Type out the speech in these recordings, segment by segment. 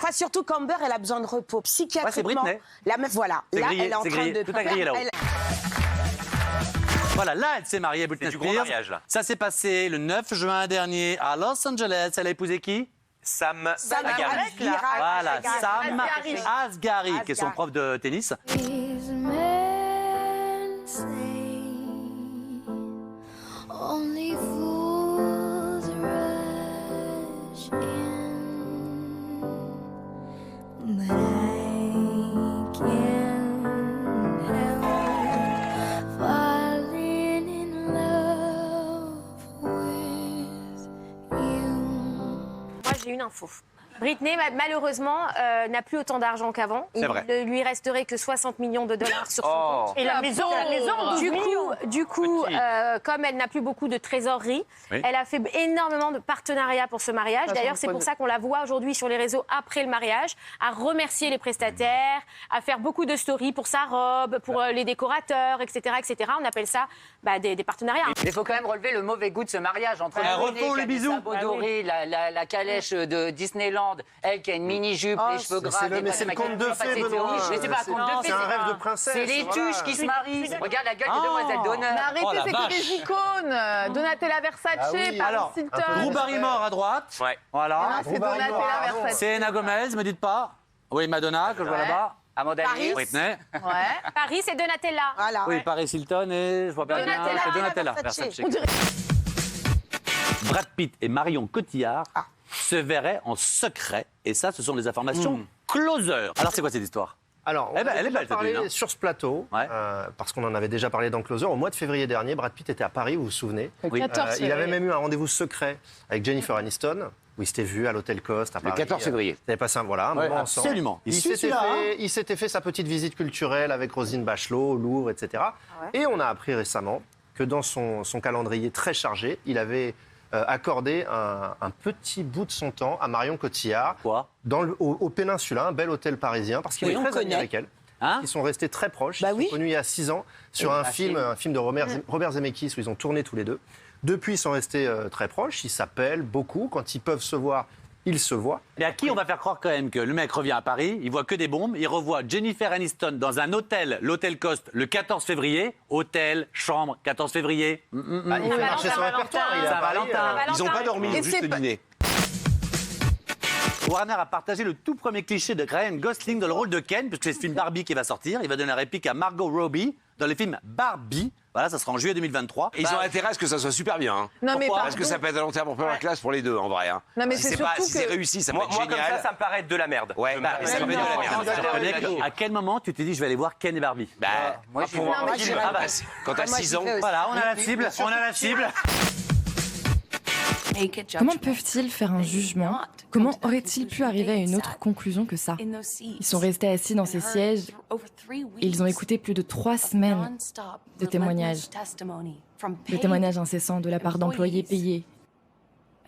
crois surtout qu'Amber, elle a besoin de repos. Psychiatriquement, c'est Britney. la meuf, voilà. Là, elle est en train de... Tout a grillé là-haut. Voilà, là, elle s'est mariée, Britney du gros Spears. mariage, là. Ça s'est passé le 9 juin dernier à Los Angeles. Elle a épousé qui? Sam Asghari. Voilà, Sam Asghari. Asghari, qui est son prof de tennis. These men say only fools rush in, but I can't help falling in love with you. Moi, j'ai une info. Britney, malheureusement, n'a plus autant d'argent qu'avant. Il vrai. ne lui resterait que 60 millions de dollars sur son compte. Et la maison, Du coup, comme elle n'a plus beaucoup de trésorerie, Oui. elle a fait énormément de partenariats pour ce mariage. D'ailleurs, c'est pour ça qu'on la voit aujourd'hui sur les réseaux après le mariage, à remercier les prestataires, à faire beaucoup de stories pour sa robe, pour les décorateurs, etc., etc. On appelle ça des partenariats. Mais il faut quand même relever le mauvais goût de ce mariage entre repos, Britney, qui les a des bisous. sabots dorés, la calèche de Disneyland, elle qui a une mini-jupe, les cheveux gras. Mais c'est le conte de fées, Benoît. Mais c'est pas un conte de fées. C'est un rêve de princesse. C'est les tuches qui se marient. Regarde la gueule des demoiselles d'honneur. Arrêtez, Oh la c'est que vache. des icônes. Donatella Versace, Ah oui. Paris Alors, Hilton. Drew Barrymore à droite. Ouais. Voilà. C'est Donatella Versace. Selena Gomez, me dites pas. Oui, Madonna, que je vois Ouais. là-bas. Amanda Paris. Lear. Britney. Ouais. Paris, c'est Donatella. Voilà. Oui, Paris Hilton et je vois bien. Donatella. C'est Donatella. Versace. Versace. On dirait- Brad Pitt et Marion Cotillard se verraient en secret. Et ça, ce sont des informations closer. Alors, c'est quoi cette histoire? Alors, on Eh ben, avait elle est déjà belle, cette parlé lune, hein. sur ce plateau, Ouais. parce qu'on en avait déjà parlé dans Closer. Au mois de février dernier, Brad Pitt était à Paris, vous vous souvenez. Oui. 14 Il avait même eu un rendez-vous secret avec Jennifer Aniston, où il s'était vu à l'hôtel Coste à Paris. 14 février. Ils avaient passé un moment ensemble. Absolument. Il s'était fait sa petite visite culturelle avec Roselyne Bachelot au Louvre, etc. Et on a appris récemment que dans son calendrier très chargé, il avait accordé un petit bout de son temps à Marion Cotillard Quoi? au Péninsula, un bel hôtel parisien, parce qu'il Oui, est on très ami connaît. avec elle. Hein? Ils sont restés très proches. Bah Ils oui. sont connus il y a 6 ans sur un film de Robert Zemeckis où ils ont tourné tous les deux. Depuis, ils sont restés très proches. Ils s'appellent beaucoup. Quand ils peuvent se voir, ils se voient. Et à qui on va faire croire quand même que le mec revient à Paris, il voit que des bombes, il revoit Jennifer Aniston dans un hôtel, l'hôtel Coste, le 14 février. Hôtel, chambre, 14 février. Il fait marcher son répertoire. Il est à Paris. Saint-Valentin. Ils n'ont pas dormi, ils Et ont juste c'est pas- dîné. Warner a partagé le tout premier cliché de Ryan Gosling dans le rôle de Ken, puisque c'est ce film Barbie qui va sortir. Il va donner la réplique à Margot Robbie dans le film Barbie. Voilà, ça sera en juillet 2023. Et ils ont intérêt à ce que ça soit super bien. Hein. Non, mais Pourquoi Parce que ça peut être à long terme pour première classe pour les deux, en vrai. Hein. Non, mais si c'est c'est pas, surtout si c'est que- réussi, ça peut Moi, être comme génial. ça me paraît de la merde. Ouais, mais ça peut être de la merde. Je reconnais à quel moment tu t'es dit je vais aller voir Ken et Barbie? Bah, Moi, je pour voir un moi, film. je- Ah bah, quand t'as moi, 6 j'y ans, vais aussi. voilà, on a la cible, on a la cible. Comment peuvent-ils faire un jugement? Comment auraient-ils pu arriver à une autre conclusion que ça? Ils sont restés assis dans ces sièges et ils ont écouté plus de 3 semaines de témoignages. De témoignages incessants de la part d'employés payés.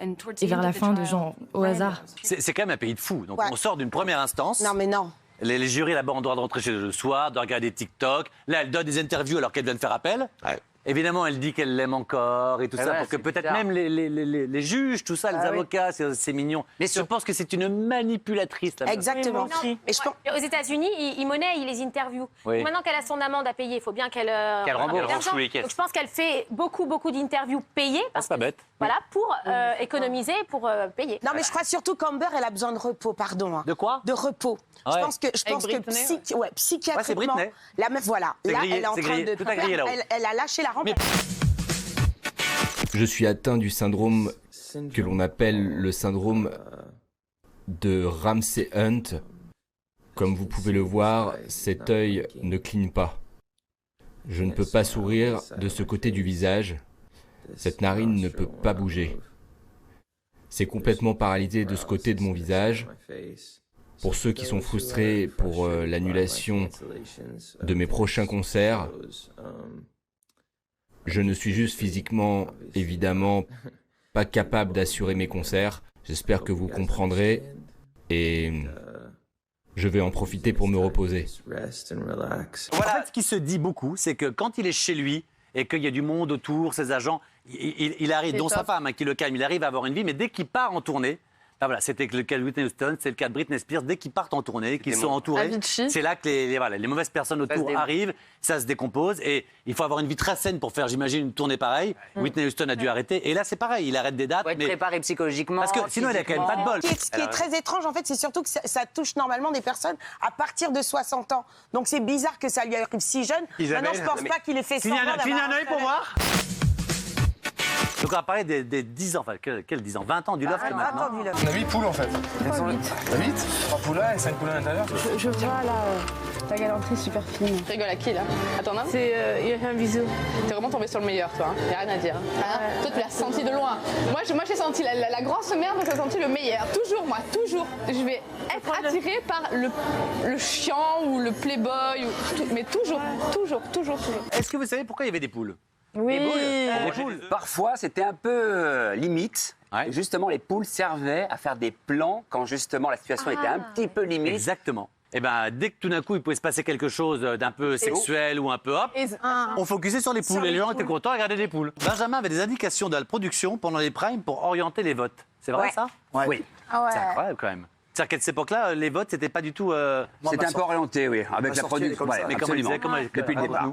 Et vers la fin, de gens au hasard. C'est quand même un pays de fous. Donc Ouais. on sort d'une première instance. Non, mais non. Les jurys là-bas ont le droit de rentrer chez eux le soir, de regarder TikTok. Là, elle donne des interviews alors qu'elle vient de faire appel. Ouais. Évidemment, elle dit qu'elle l'aime encore et tout ça, ouais, pour que c'est peut-être bizarre. même les juges, tout ça, les avocats, c'est mignon. Mais je pense que c'est une manipulatrice. La meuf. Exactement. Non, Mais je pense... Aux États-Unis, ils monnaient, ils les interviewent. Oui. Maintenant qu'elle a son amende à payer, il faut bien qu'elle rembourse l'argent. tous les caisses. Donc je pense qu'elle fait beaucoup d'interviews payées. Ah, c'est pas bête. Voilà, pour économiser, pour payer. Non, mais je crois surtout qu'Amber, elle a besoin de repos, pardon. hein. De quoi? De repos. Ouais. Je pense que Britney, psychiatriquement, Britney. la meuf, voilà. C'est Là, grillé, elle est en c'est train grillé. de... Tout a grillé là-haut. Elle a lâché la rampe. Mais- Je suis atteint du syndrome que l'on appelle le syndrome de Ramsay Hunt. Comme vous pouvez le voir, cet œil ne cligne pas. Je ne peux pas sourire de ce côté du visage. Cette narine ne peut pas bouger. C'est complètement paralysé de ce côté de mon visage. Pour ceux qui sont frustrés pour l'annulation de mes prochains concerts, je ne suis juste physiquement, évidemment, pas capable d'assurer mes concerts. J'espère que vous comprendrez et je vais en profiter pour me reposer. Voilà. En fait, ce qui se dit beaucoup, c'est que quand il est chez lui et qu'il y a du monde autour, ses agents, il arrive, C'est dont sa top. femme qui le calme, il arrive à avoir une vie, mais dès qu'il part en tournée, Ah voilà, c'était le cas de Whitney Houston, c'est le cas de Britney Spears. Dès qu'ils partent en tournée, qu'ils sont entourés, Avicii. c'est là que les mauvaises personnes autour arrivent, ça se décompose et il faut avoir une vie très saine pour faire, j'imagine, une tournée pareille. Whitney Houston a dû arrêter et là c'est pareil, il arrête des dates. Faut être mais préparé psychologiquement. parce que sinon elle a quand même pas de bol. Ce qui est très étrange, en fait, c'est surtout que ça touche normalement des personnes à partir de 60 ans. Donc c'est bizarre que ça lui arrive si jeune. Isabelle, Maintenant, je pense pas qu'il ait fait semblant d'avoir Finis un œil pour challenge. voir. Donc on va parler des 10 ans, enfin quel 10 ans 20 ans du Loft maintenant. Attends, dis-le. On a 8 poules en fait. Pourquoi 8 8 3 poulains et 5 poulains à l'intérieur. Je vois là ta galanterie super fine. Tu rigoles à qui là À ton homme C'est un bisou. T'es vraiment tombé sur le meilleur, toi. Y'a rien à dire. Hein toi, tu l'as senti de loin. Moi, j'ai senti la grosse merde, j'ai senti le meilleur. Toujours, moi, toujours. Je vais être attirée par le chiant ou le playboy, mais toujours. Est-ce que vous savez pourquoi il y avait des poules? Oui. Des poules. Parfois, c'était un peu limite. Ouais. Et justement, les poules servaient à faire des plans quand justement la situation était un petit peu limite. Exactement. Et ben dès que tout d'un coup il pouvait se passer quelque chose d'un peu sexuel ou un peu hop, on focusait sur les poules et les gens étaient contents de regarder les poules. Benjamin avait des indications de la production pendant les primes pour orienter les votes. C'est vrai ça? Oui. C'est incroyable quand même. C'est-à-dire qu'à cette époque-là, les votes, c'était pas du tout. C'était un peu orienté, oui, avec la production. Mais comment ils faisaient, Depuis le départ.